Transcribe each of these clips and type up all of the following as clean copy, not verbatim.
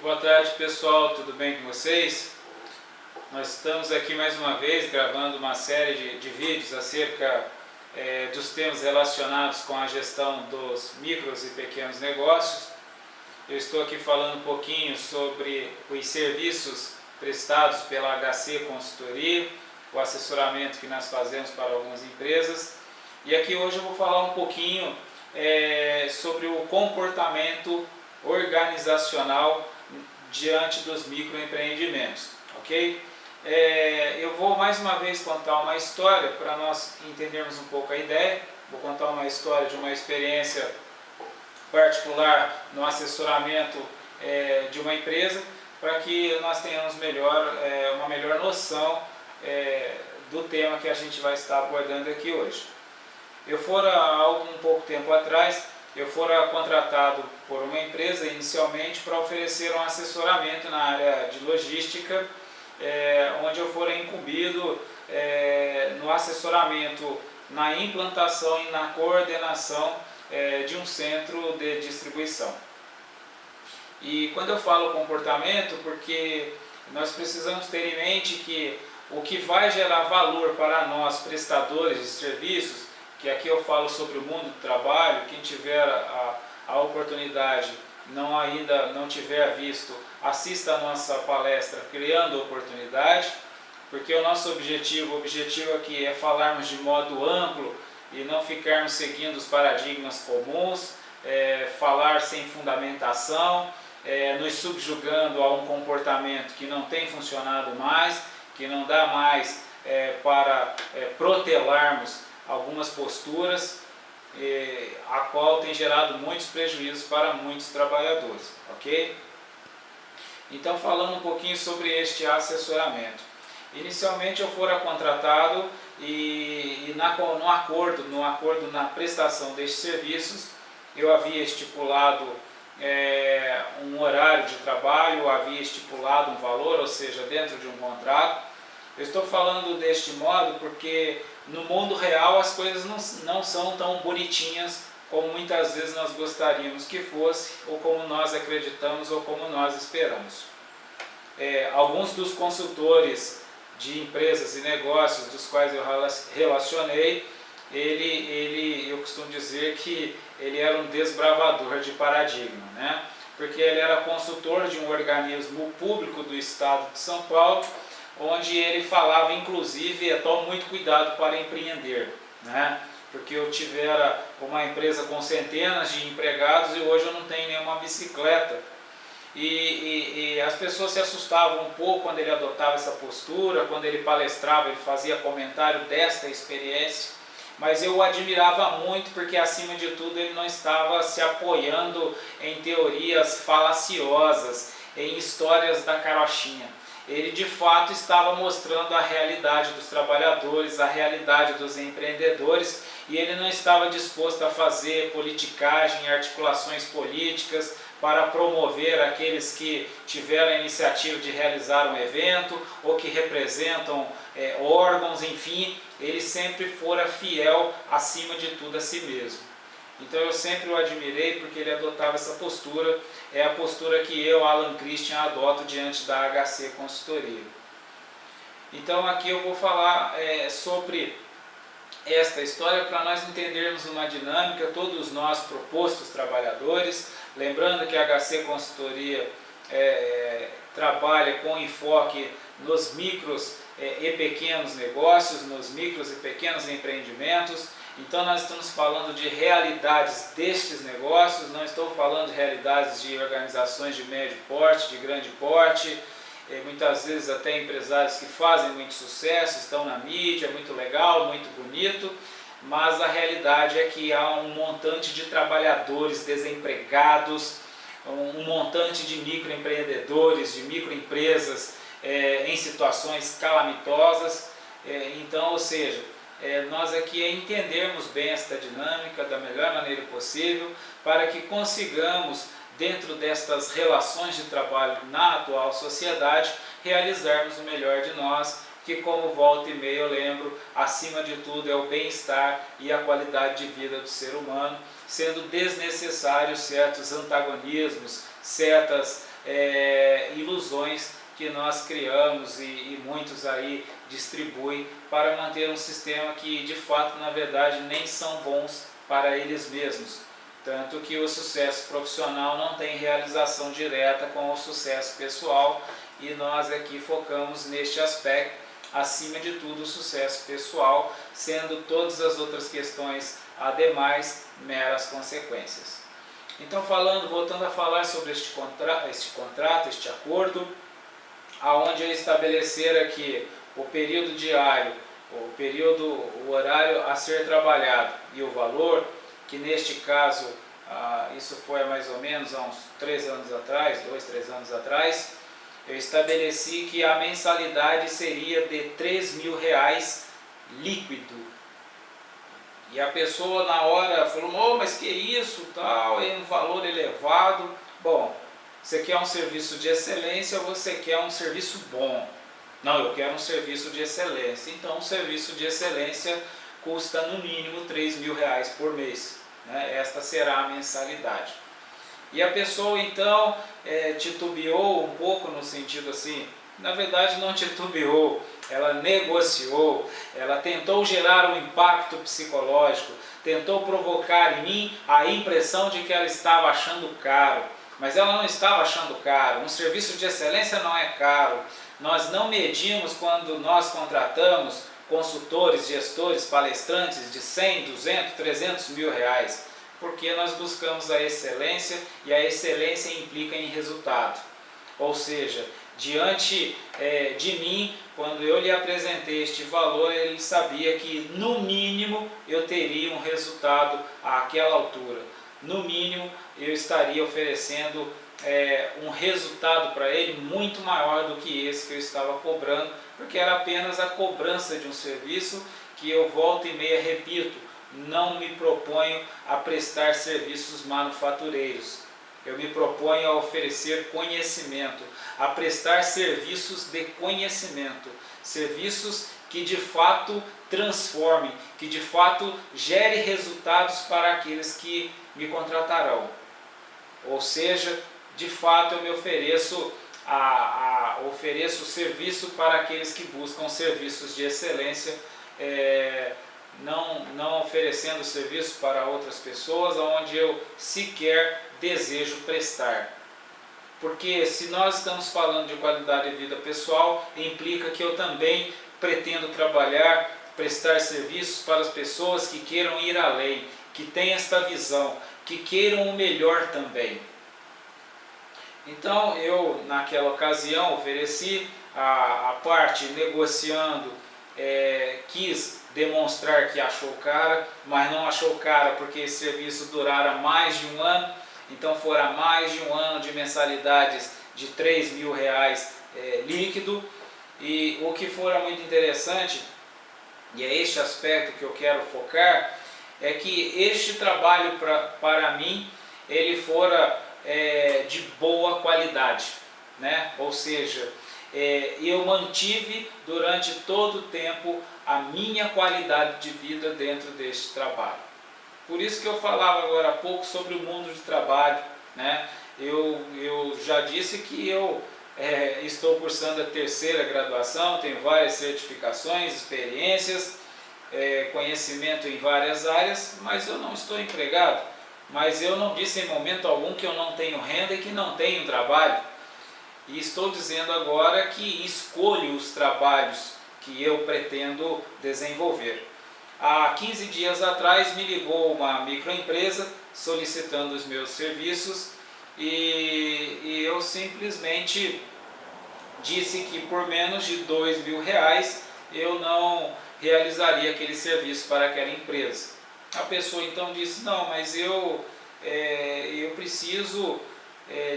Boa tarde, pessoal, tudo bem com vocês? Nós estamos aqui mais uma vez gravando uma série de vídeos acerca dos temas relacionados com a gestão dos micros e pequenos negócios. Eu estou aqui falando um pouquinho sobre os serviços prestados pela HC Consultoria, o assessoramento que nós fazemos para algumas empresas. E aqui hoje eu vou falar um pouquinho sobre o comportamento organizacional diante dos microempreendimentos, ok? Eu vou mais uma vez contar uma história para nós entendermos um pouco a ideia. Vou contar uma história de uma experiência particular no assessoramento de uma empresa, para que nós tenhamos uma melhor noção do tema que a gente vai estar abordando aqui hoje. Há um pouco tempo atrás, eu fora contratado por uma empresa inicialmente para oferecer um assessoramento na área de logística, onde eu fora incumbido no assessoramento, na implantação e na coordenação de um centro de distribuição. E quando eu falo comportamento, porque nós precisamos ter em mente que o que vai gerar valor para nós, prestadores de serviços, que aqui eu falo sobre o mundo do trabalho, quem tiver a oportunidade, ainda não tiver visto, assista a nossa palestra Criando Oportunidade, porque o nosso objetivo aqui é falarmos de modo amplo e não ficarmos seguindo os paradigmas comuns, falar sem fundamentação, nos subjugando a um comportamento que não tem funcionado mais, que não dá mais para protelarmos algumas posturas, a qual tem gerado muitos prejuízos para muitos trabalhadores, ok? Então, falando um pouquinho sobre este assessoramento. Inicialmente eu fora contratado e no acordo na prestação destes serviços, eu havia estipulado um horário de trabalho, havia estipulado um valor, ou seja, dentro de um contrato. Eu estou falando deste modo porque no mundo real as coisas não são tão bonitinhas como muitas vezes nós gostaríamos que fosse, ou como nós acreditamos, ou como nós esperamos. Alguns dos consultores de empresas e negócios dos quais eu relacionei, eu costumo dizer que ele era um desbravador de paradigma, né? Porque ele era consultor de um organismo público do estado de São Paulo, onde ele falava, inclusive, tome muito cuidado para empreender, né? Porque eu tivera uma empresa com centenas de empregados e hoje eu não tenho nenhuma bicicleta. E as pessoas se assustavam um pouco quando ele adotava essa postura, quando ele palestrava, ele fazia comentário desta experiência, mas eu o admirava muito porque, acima de tudo, ele não estava se apoiando em teorias falaciosas, em histórias da carochinha. Ele de fato estava mostrando a realidade dos trabalhadores, a realidade dos empreendedores, e ele não estava disposto a fazer politicagem, articulações políticas para promover aqueles que tiveram a iniciativa de realizar um evento ou que representam órgãos, enfim, ele sempre fora fiel acima de tudo a si mesmo. Então eu sempre o admirei porque ele adotava essa postura, é a postura que eu, Alan Christian, adoto diante da HC Consultoria. Então aqui eu vou falar sobre esta história para nós entendermos uma dinâmica, todos nós propostos trabalhadores, lembrando que a HC Consultoria trabalha com enfoque nos micros e pequenos negócios, nos micros e pequenos empreendimentos. Então nós estamos falando de realidades destes negócios, não estou falando de realidades de organizações de médio porte, de grande porte, muitas vezes até empresários que fazem muito sucesso, estão na mídia, muito legal, muito bonito, mas a realidade é que há um montante de trabalhadores desempregados, um montante de microempreendedores, de microempresas em situações calamitosas. Então, ou seja, nós aqui entendermos bem esta dinâmica da melhor maneira possível para que consigamos, dentro destas relações de trabalho na atual sociedade, realizarmos o melhor de nós, que, como volta e meia eu lembro, acima de tudo é o bem-estar e a qualidade de vida do ser humano, sendo desnecessários certos antagonismos, certas ilusões que nós criamos e muitos aí distribuem para manter um sistema que de fato, na verdade, nem são bons para eles mesmos. Tanto que o sucesso profissional não tem realização direta com o sucesso pessoal, e nós aqui focamos neste aspecto, acima de tudo o sucesso pessoal, sendo todas as outras questões ademais meras consequências. Então, voltando a falar sobre este contrato, este acordo, aonde eu estabelecer aqui o período diário, o horário a ser trabalhado e o valor, que neste caso, isso foi mais ou menos há uns 3 anos atrás, 2, 3 anos atrás, eu estabeleci que a mensalidade seria de R$3.000 líquido. E a pessoa na hora falou, oh, mas que isso, tal, é um valor elevado. Bom, você quer um serviço de excelência ou você quer um serviço bom? Não, eu quero um serviço de excelência. Então, um serviço de excelência custa no mínimo R$3.000 por mês, né? Esta será a mensalidade. E a pessoa então titubeou um pouco no sentido assim, na verdade não titubeou, ela negociou, ela tentou gerar um impacto psicológico, tentou provocar em mim a impressão de que ela estava achando caro, mas ela não estava achando caro. Um serviço de excelência não é caro. Nós não medimos quando nós contratamos consultores, gestores, palestrantes de 100, 200, 300 mil reais, porque nós buscamos a excelência e a excelência implica em resultado. Ou seja, diante de mim, quando eu lhe apresentei este valor, ele sabia que no mínimo eu teria um resultado àquela altura. No mínimo eu estaria oferecendo um resultado para ele muito maior do que esse que eu estava cobrando, porque era apenas a cobrança de um serviço que eu volta e meia repito, não me proponho a prestar serviços manufatureiros. Eu me proponho a oferecer conhecimento, a prestar serviços de conhecimento, serviços que de fato transformem, que de fato gerem resultados para aqueles que me contratarão. Ou seja, de fato eu me ofereço ofereço serviço para aqueles que buscam serviços de excelência, não oferecendo serviço para outras pessoas onde eu sequer desejo prestar. Porque se nós estamos falando de qualidade de vida pessoal, implica que eu também pretendo trabalhar, prestar serviços para as pessoas que queiram ir além, que têm esta visão, que queiram o melhor também. Então eu naquela ocasião ofereci a parte negociando, quis demonstrar que achou cara, mas não achou cara porque esse serviço durara mais de um ano, então fora mais de um ano de mensalidades de R$3.000 líquido. E o que fora muito interessante, e é este aspecto que eu quero focar, é que este trabalho para mim, ele fora de boa qualidade, né? Ou seja, eu mantive durante todo o tempo a minha qualidade de vida dentro deste trabalho. Por isso que eu falava agora há pouco sobre o mundo de trabalho, né? Eu já disse que eu estou cursando a 3ª graduação, tenho várias certificações, experiências, conhecimento em várias áreas, mas eu não estou empregado. Mas eu não disse em momento algum que eu não tenho renda e que não tenho trabalho. E estou dizendo agora que escolho os trabalhos que eu pretendo desenvolver. Há 15 dias atrás me ligou uma microempresa solicitando os meus serviços e eu simplesmente disse que por menos de R$2.000 eu não realizaria aquele serviço para aquela empresa. A pessoa então disse, não, mas eu preciso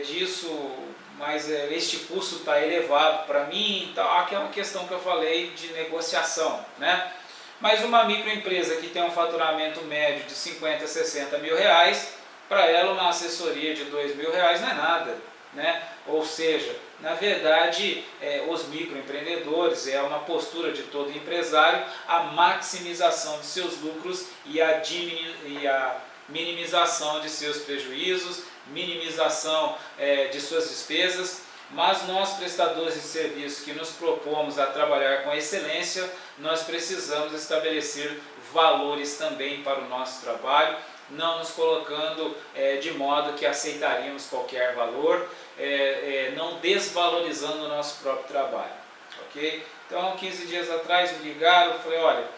disso, mas este custo está elevado para mim, então, aquela questão que eu falei de negociação, né? Mas uma microempresa que tem um faturamento médio de 50, 60 mil reais, para ela uma assessoria de R$2.000 não é nada, né? Ou seja, na verdade, os microempreendedores, é uma postura de todo empresário, a maximização de seus lucros e a minimização de seus prejuízos, minimização de suas despesas, mas nós, prestadores de serviço que nos propomos a trabalhar com excelência, nós precisamos estabelecer valores também para o nosso trabalho, não nos colocando de modo que aceitaríamos qualquer valor, não desvalorizando o nosso próprio trabalho, ok? Então, 15 dias atrás me ligaram, eu falei, olha,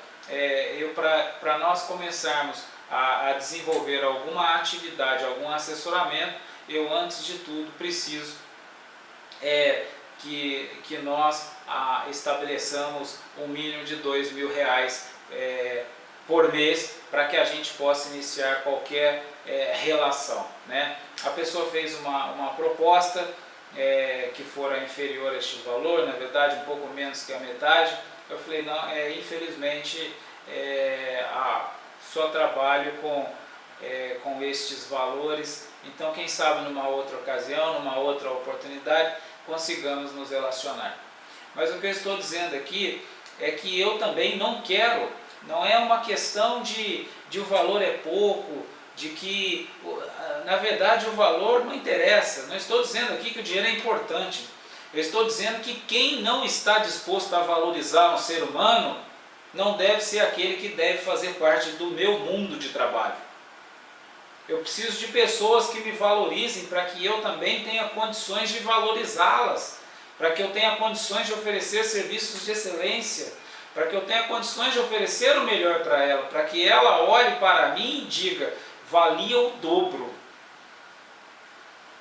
para nós começarmos a desenvolver alguma atividade, algum assessoramento, eu antes de tudo preciso que nós estabeleçamos um mínimo de R$2.000 por mês para que a gente possa iniciar qualquer relação, né? A pessoa fez uma proposta que fora inferior a este valor, na verdade um pouco menos que a metade. Eu falei, não, infelizmente só trabalho com estes valores, então quem sabe numa outra ocasião, numa outra oportunidade, consigamos nos relacionar. Mas o que eu estou dizendo aqui é que eu também não quero, não é uma questão de o valor é pouco, de que na verdade o valor não interessa. Não estou dizendo aqui que o dinheiro é importante, eu estou dizendo que quem não está disposto a valorizar um ser humano não deve ser aquele que deve fazer parte do meu mundo de trabalho. Eu preciso de pessoas que me valorizem para que eu também tenha condições de valorizá-las, para que eu tenha condições de oferecer serviços de excelência, para que eu tenha condições de oferecer o melhor para ela, para que ela olhe para mim e diga, valia o dobro,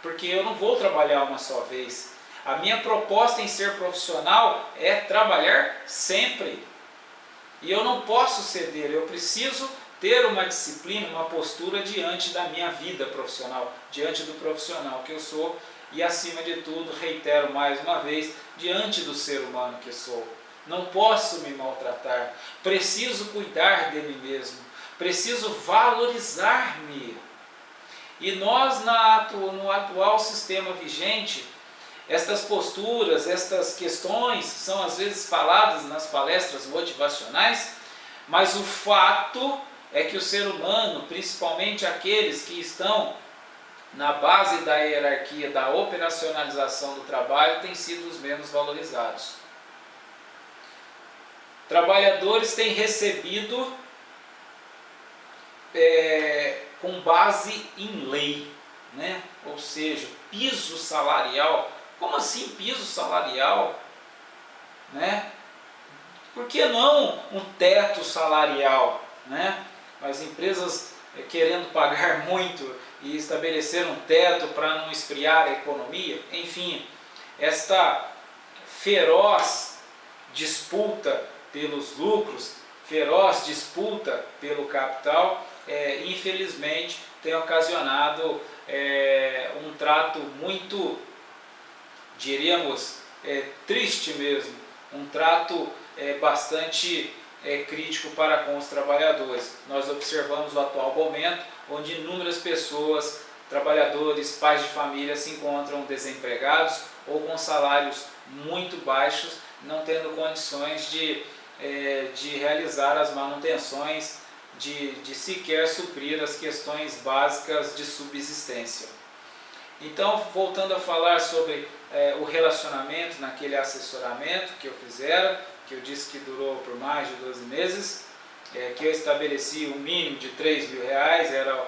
porque eu não vou trabalhar uma só vez. A minha proposta em ser profissional é trabalhar sempre, e eu não posso ceder, eu preciso ter uma disciplina, uma postura diante da minha vida profissional, diante do profissional que eu sou e, acima de tudo, reitero mais uma vez, diante do ser humano que sou. Não posso me maltratar, preciso cuidar de mim mesmo, preciso valorizar-me. E nós, no atual sistema vigente, estas posturas, estas questões são às vezes faladas nas palestras motivacionais, mas o fato é que o ser humano, principalmente aqueles que estão na base da hierarquia da operacionalização do trabalho, têm sido os menos valorizados. Trabalhadores têm recebido com base em lei, né? Ou seja, piso salarial. Como assim piso salarial? Né? Por que não um teto salarial? Né? As empresas querendo pagar muito e estabelecer um teto para não esfriar a economia. Enfim, esta feroz disputa pelos lucros, feroz disputa pelo capital, infelizmente tem ocasionado um trato muito, diríamos, triste mesmo, um trato bastante crítico para com os trabalhadores. Nós observamos o atual momento onde inúmeras pessoas, trabalhadores, pais de família se encontram desempregados ou com salários muito baixos, não tendo condições de realizar as manutenções, de sequer suprir as questões básicas de subsistência. Então, voltando a falar sobre o relacionamento naquele assessoramento que eu fizera, que eu disse que durou por mais de 12 meses, que eu estabeleci um mínimo de R$3.000,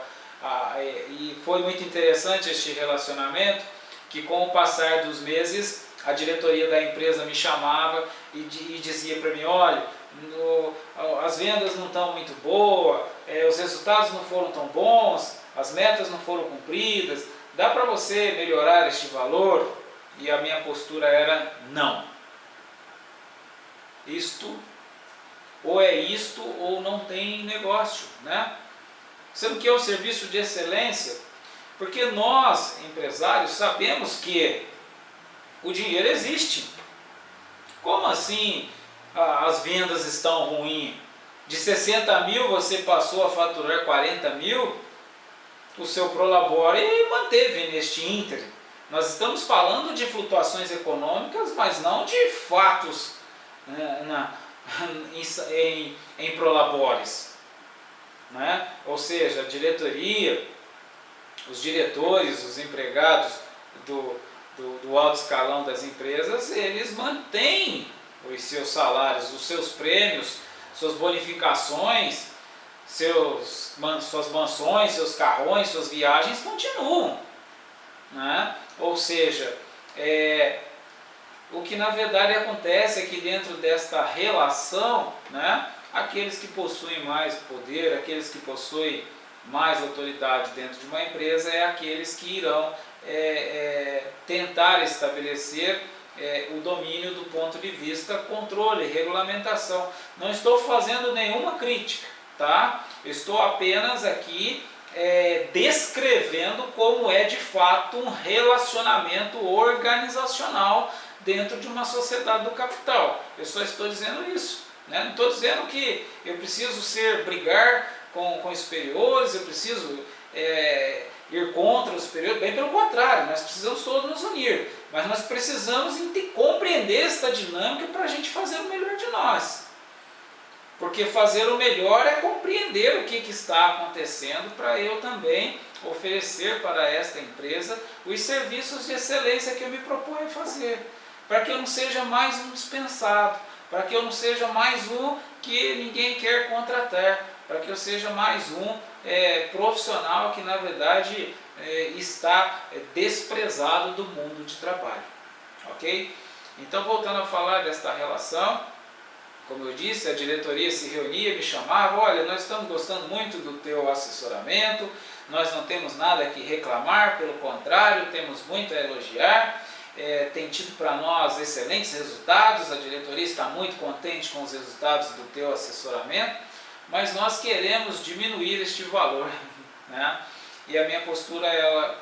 e foi muito interessante este relacionamento, que com o passar dos meses, a diretoria da empresa me chamava e dizia para mim, olha, as vendas não estão muito boas, os resultados não foram tão bons, as metas não foram cumpridas, dá para você melhorar este valor? E a minha postura era não. Ou é isto ou não tem negócio, né? Sendo que é um serviço de excelência, porque nós, empresários, sabemos que o dinheiro existe. Como assim as vendas estão ruins? De 60 mil você passou a faturar 40 mil, o seu Prolabore manteve neste ínterim. Nós estamos falando de flutuações econômicas, mas não de fatos em Prolabores, né? Ou seja, a diretoria, os diretores, os empregados do alto escalão das empresas, eles mantêm os seus salários, os seus prêmios, suas bonificações, suas mansões, seus carrões, suas viagens continuam, né? Ou seja, o que na verdade acontece é que dentro desta relação, né, aqueles que possuem mais poder, aqueles que possuem mais autoridade dentro de uma empresa, é aqueles que irão tentar estabelecer o domínio do ponto de vista controle, regulamentação. Não estou fazendo nenhuma crítica, tá? Estou apenas aqui descrevendo como é de fato um relacionamento organizacional dentro de uma sociedade do capital. Eu só estou dizendo isso, né? Não estou dizendo que eu preciso brigar com os superiores, eu preciso ir contra os superiores, bem pelo contrário, nós precisamos todos nos unir, mas nós precisamos compreender esta dinâmica para a gente fazer o melhor de nós, porque fazer o melhor é compreender o que está acontecendo para eu também oferecer para esta empresa os serviços de excelência que eu me proponho a fazer, para que eu não seja mais um dispensado, para que eu não seja mais um que ninguém quer contratar, para que eu seja mais um profissional que na verdade está desprezado do mundo de trabalho, ok? Então, voltando a falar desta relação, como eu disse, a diretoria se reunia, me chamava: olha, nós estamos gostando muito do teu assessoramento, nós não temos nada que reclamar, pelo contrário, temos muito a elogiar, tem tido para nós excelentes resultados, a diretoria está muito contente com os resultados do teu assessoramento, mas nós queremos diminuir este valor, né? E a minha postura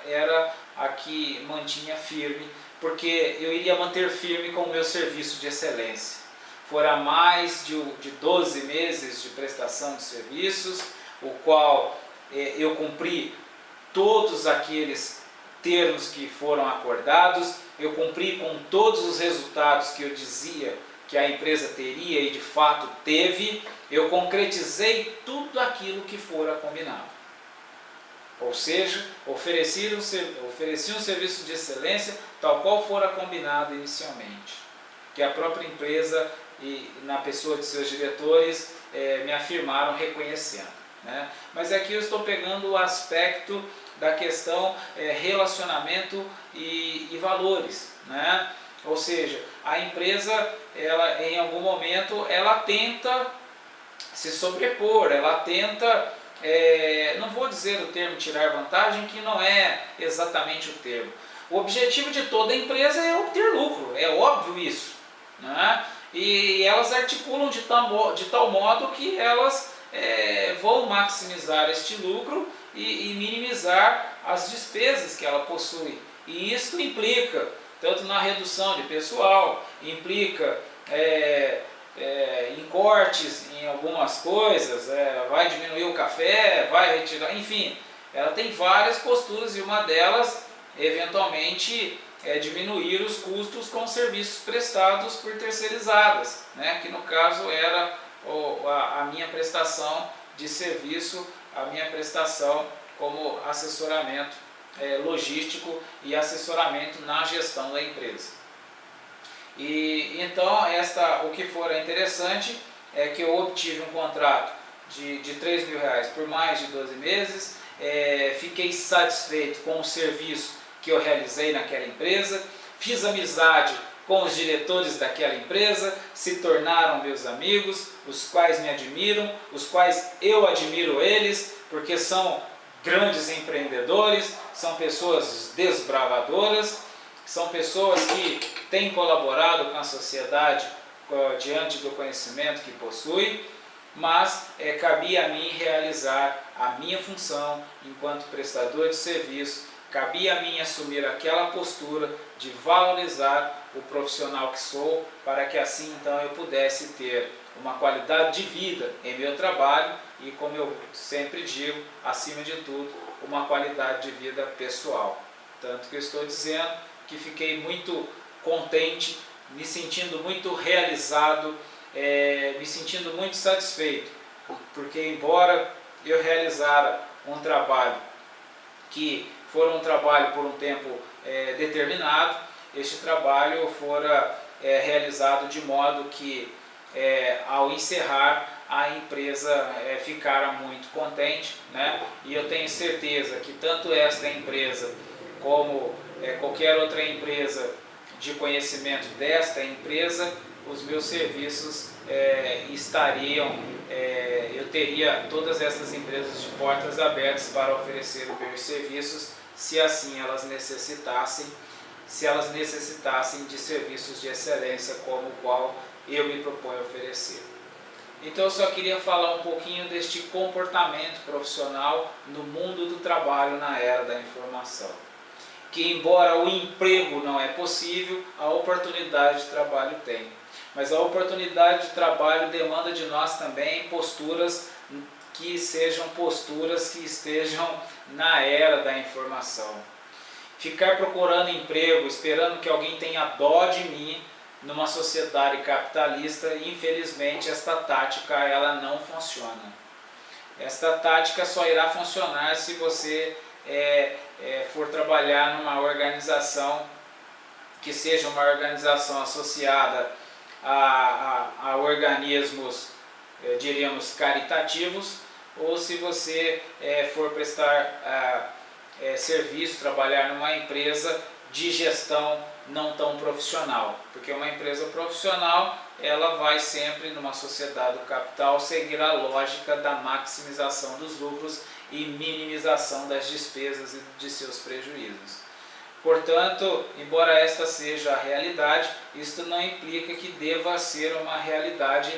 era a que mantinha firme, porque eu iria manter firme com o meu serviço de excelência. Fora mais de 12 meses de prestação de serviços, o qual eu cumpri todos aqueles termos que foram acordados, eu cumpri com todos os resultados que eu dizia que a empresa teria e de fato teve, eu concretizei tudo aquilo que fora combinado. Ou seja, ofereci um serviço de excelência tal qual fora combinado inicialmente, que a própria empresa e na pessoa de seus diretores me afirmaram reconhecendo, né? Mas aqui eu estou pegando o aspecto da questão relacionamento e valores, né? Ou seja, a empresa, ela, em algum momento, ela tenta se sobrepor, ela tenta, não vou dizer o termo tirar vantagem, que não é exatamente o termo. O objetivo de toda empresa é obter lucro, é óbvio isso, né? E elas articulam de tal modo que elas vão maximizar este lucro e minimizar as despesas que ela possui. E isso implica tanto na redução de pessoal, implica em cortes em algumas coisas, vai diminuir o café, vai retirar, enfim, ela tem várias posturas e uma delas, eventualmente, diminuir os custos com serviços prestados por terceirizadas, né? Que no caso era a minha prestação de serviço, a minha prestação como assessoramento logístico e assessoramento na gestão da empresa. E então o que for interessante é que eu obtive um contrato de R$3.000 por mais de 12 meses, fiquei satisfeito com o serviço que eu realizei naquela empresa, fiz amizade com os diretores daquela empresa, se tornaram meus amigos, os quais me admiram, os quais eu admiro eles, porque são grandes empreendedores, são pessoas desbravadoras, são pessoas que têm colaborado com a sociedade diante do conhecimento que possui, mas cabia a mim realizar a minha função enquanto prestador de serviço, cabia a mim assumir aquela postura de valorizar o profissional que sou, para que assim então eu pudesse ter uma qualidade de vida em meu trabalho e, como eu sempre digo, acima de tudo, uma qualidade de vida pessoal. Tanto que eu estou dizendo que fiquei muito contente, me sentindo muito realizado, me sentindo muito satisfeito, porque embora eu realizara um trabalho que for um trabalho por um tempo determinado, este trabalho fora realizado de modo que ao encerrar a empresa ficara muito contente, né? E eu tenho certeza que tanto esta empresa como qualquer outra empresa de conhecimento desta empresa, os meus serviços estariam, eu teria todas essas empresas de portas abertas para oferecer os meus serviços, se assim elas necessitassem, de serviços de excelência como o qual eu me proponho oferecer. Então eu só queria falar um pouquinho deste comportamento profissional no mundo do trabalho na era da informação. Que embora o emprego não é possível, a oportunidade de trabalho tem. Mas a oportunidade de trabalho demanda de nós também posturas que sejam posturas que estejam na era da informação. Ficar procurando emprego, esperando que alguém tenha dó de mim, numa sociedade capitalista, infelizmente esta tática ela não funciona. Esta tática só irá funcionar se você for trabalhar numa organização que seja uma organização associada a organismos, diríamos, caritativos, ou se você for prestar serviço, trabalhar numa empresa de gestão não tão profissional, porque uma empresa profissional ela vai sempre, numa sociedade do capital, seguir a lógica da maximização dos lucros e minimização das despesas e de seus prejuízos. Portanto, embora esta seja a realidade, isto não implica que deva ser uma realidade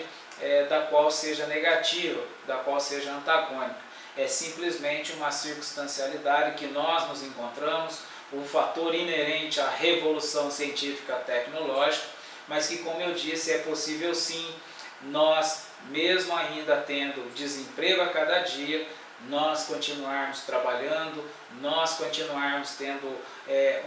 da qual seja negativa, da qual seja antagônica. É simplesmente uma circunstancialidade que nós nos encontramos, um fator inerente à revolução científica tecnológica, mas que, como eu disse, é possível sim, nós, mesmo ainda tendo desemprego a cada dia, nós continuarmos trabalhando, nós continuarmos tendo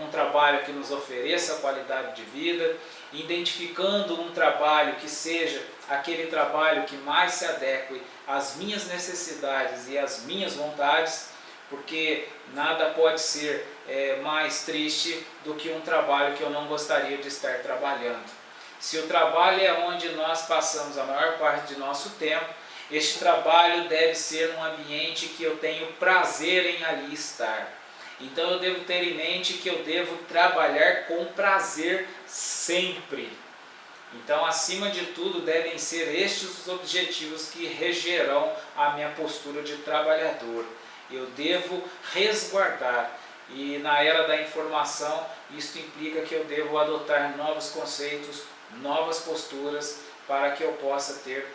um trabalho que nos ofereça qualidade de vida, identificando um trabalho que seja aquele trabalho que mais se adeque às minhas necessidades e às minhas vontades, porque nada pode ser mais triste do que um trabalho que eu não gostaria de estar trabalhando. Se o trabalho é onde nós passamos a maior parte de nosso tempo, este trabalho deve ser um ambiente que eu tenho prazer em ali estar. Então eu devo ter em mente que eu devo trabalhar com prazer sempre. Então, acima de tudo, devem ser estes os objetivos que regerão a minha postura de trabalhador. Eu devo resguardar, e na era da informação, isto implica que eu devo adotar novos conceitos, novas posturas, para que eu possa ter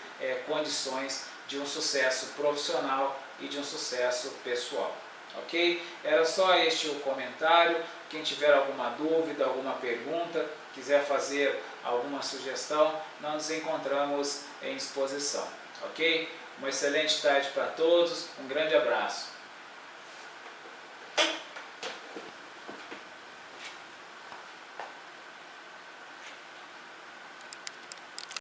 condições de um sucesso profissional e de um sucesso pessoal. Ok? Era só este o comentário. Quem tiver alguma dúvida, alguma pergunta, quiser fazer alguma sugestão, nós nos encontramos em exposição. Ok? Uma excelente tarde para todos, um grande abraço.